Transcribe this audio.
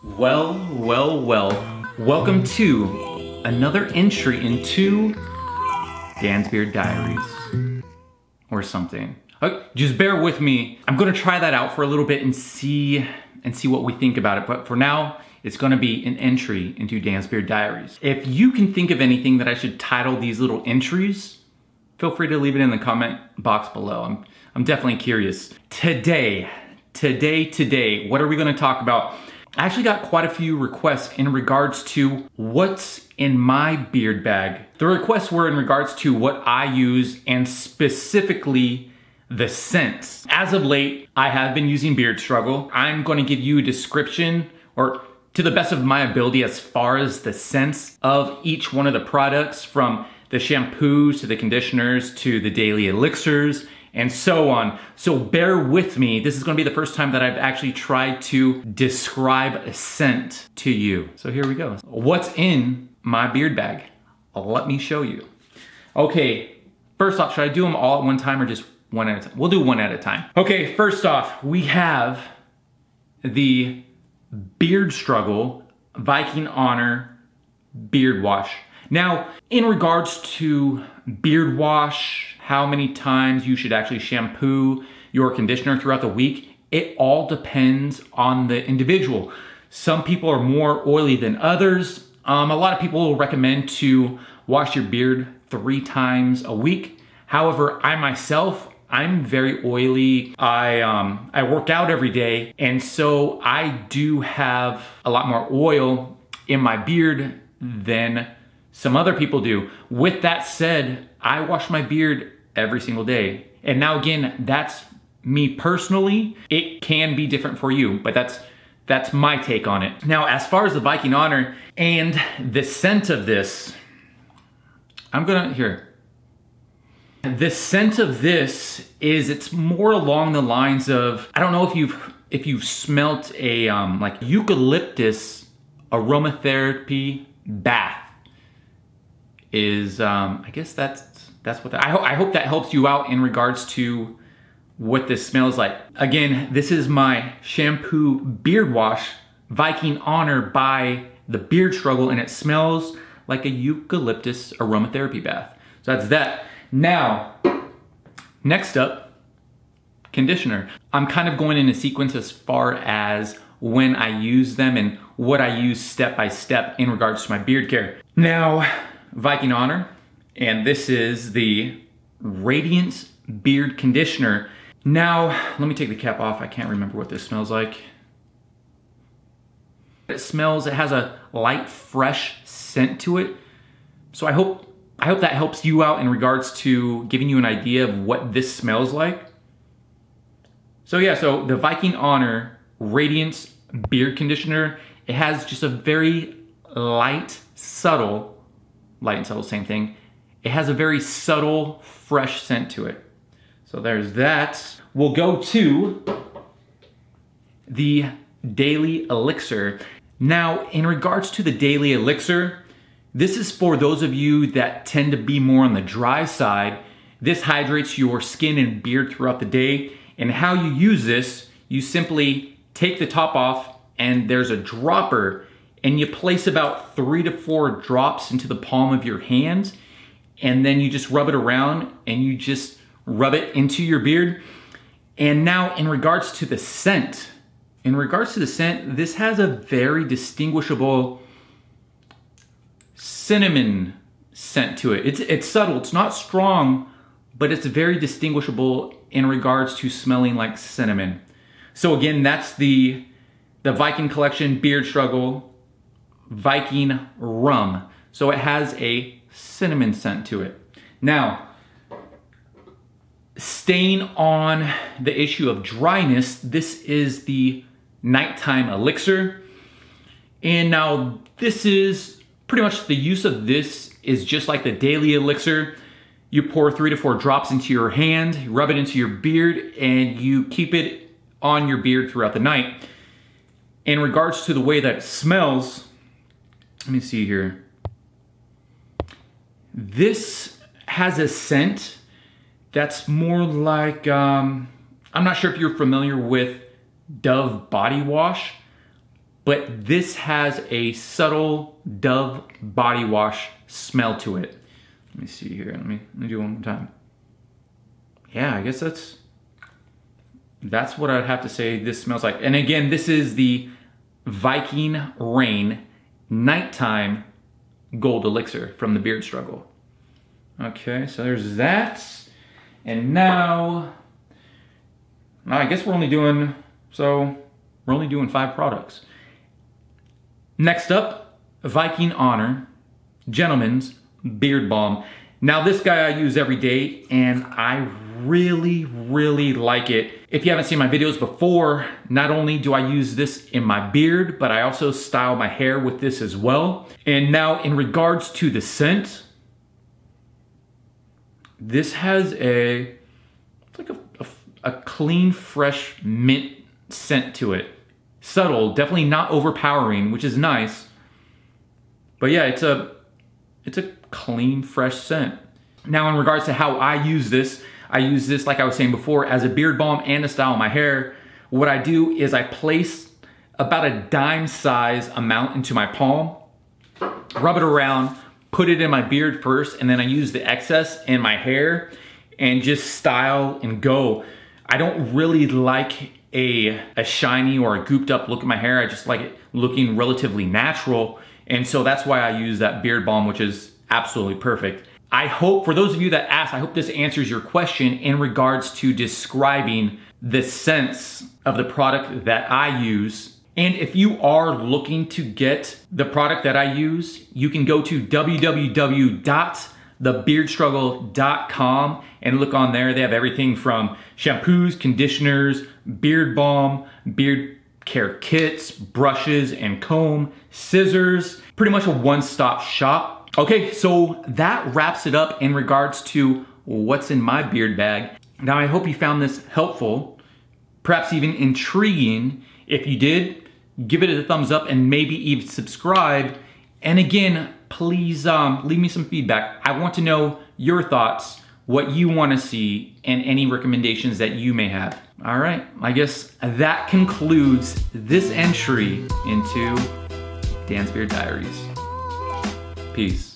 Well. Welcome to another entry into Dan's Beard Diaries. Or something. Just bear with me. I'm gonna try that out for a little bit and see what we think about it. But for now, it's gonna be an entry into Dan's Beard Diaries. If you can think of anything that I should title these little entries, feel free to leave it in the comment box below. I'm definitely curious. Today, what are we gonna talk about? I actually got quite a few requests in regards to what's in my beard bag. The requests were in regards to what I use and specifically the scents. As of late, I have been using Beard Struggle. I'm gonna give you a description, or to the best of my ability, as far as the scents of each one of the products, from the shampoos to the conditioners to the daily elixirs and so on. So bear with me. This is gonna be the first time that I've actually tried to describe a scent to you. So here we go. What's in my beard bag? Let me show you. Okay, first off, should I do them all at one time or just one at a time? We'll do one at a time. Okay, first off, we have the Beard Struggle Viking Honor Beard Wash. Now, in regards to beard wash, how many times you should actually shampoo your conditioner throughout the week, it all depends on the individual. Some people are more oily than others. A lot of people will recommend to wash your beard 3 times a week. However, I myself, I'm very oily. I work out every day, and so I do have a lot more oil in my beard than some other people do. With that said, I wash my beard every single day. And now again, that's me personally. It can be different for you, but that's my take on it. Now, as far as the Viking Honor and the scent of this, the scent of this is, it's more along the lines of, I don't know if you've smelt a like eucalyptus aromatherapy bath. Is I guess that's what I hope that helps you out in regards to what this smells like. Again, this is my shampoo beard wash, Viking Honor by the Beard Struggle, and it smells like a eucalyptus aromatherapy bath. So that's that. Now, next up, conditioner. I'm kind of going in a sequence as far as when I use them and what I use step by step in regards to my beard care. Now, Viking Honor, and this is the Radiance Beard Conditioner. Now, let me take the cap off. I can't remember what this smells like. It has a light, fresh scent to it. So I hope that helps you out in regards to giving you an idea of what this smells like. So yeah, so the Viking Honor Radiance Beard Conditioner, it has just a very light, and subtle, same thing. It has a very subtle, fresh scent to it. So there's that. We'll go to the Daily Elixir. Now, in regards to the Daily Elixir, this is for those of you that tend to be more on the dry side. This hydrates your skin and beard throughout the day. And how you use this, you simply take the top off and there's a dropper, and you place about 3 to 4 drops into the palm of your hand, and then you just rub it around and you just rub it into your beard. And now in regards to the scent, this has a very distinguishable cinnamon scent to it. It's subtle, it's not strong, but it's very distinguishable in regards to smelling like cinnamon. So again, that's the Viking Collection Beard Struggle Viking Rum. So it has a cinnamon scent to it. Now, staying on the issue of dryness, this is the Nighttime Elixir. And now this is pretty much, the use of this is just like the Daily Elixir. You pour 3 to 4 drops into your hand, rub it into your beard, and you keep it on your beard throughout the night. In regards to the way that it smells, let me see here. This has a scent that's more like, I'm not sure if you're familiar with Dove body wash, but this has a subtle Dove body wash smell to it. Let me see here, let me do it one more time. Yeah, I guess that's what I'd have to say this smells like. And again, this is the Viking Rain Nighttime Gold Elixir from the Beard Struggle. Okay, so there's that. And now I guess we're only doing 5 products. Next up, Viking Honor Gentleman's Beard Balm. Now this guy I use every day and I really, really like it. If you haven't seen my videos before, not only do I use this in my beard, but I also style my hair with this as well. And now in regards to the scent, this has it's like a clean, fresh mint scent to it. Subtle, definitely not overpowering, which is nice. But yeah, it's a clean, fresh scent. Now in regards to how I use this, like I was saying before, as a beard balm and to style my hair. What I do is I place about a dime size amount into my palm, rub it around, put it in my beard first, and then I use the excess in my hair and just style and go. I don't really like a shiny or a gooped up look in my hair. I just like it looking relatively natural. And so that's why I use that beard balm, which is absolutely perfect. I hope, for those of you that asked, I hope this answers your question in regards to describing the scents of the product that I use. And if you are looking to get the product that I use, you can go to www.thebeardstruggle.com and look on there. They have everything from shampoos, conditioners, beard balm, beard care kits, brushes and comb, scissors, pretty much a one-stop shop. Okay, so that wraps it up in regards to what's in my beard bag. Now I hope you found this helpful, perhaps even intriguing. If you did, give it a thumbs up and maybe even subscribe. And again, please leave me some feedback. I want to know your thoughts, what you want to see, and any recommendations that you may have. All right, I guess that concludes this entry into Dan's Beard Diaries. Peace.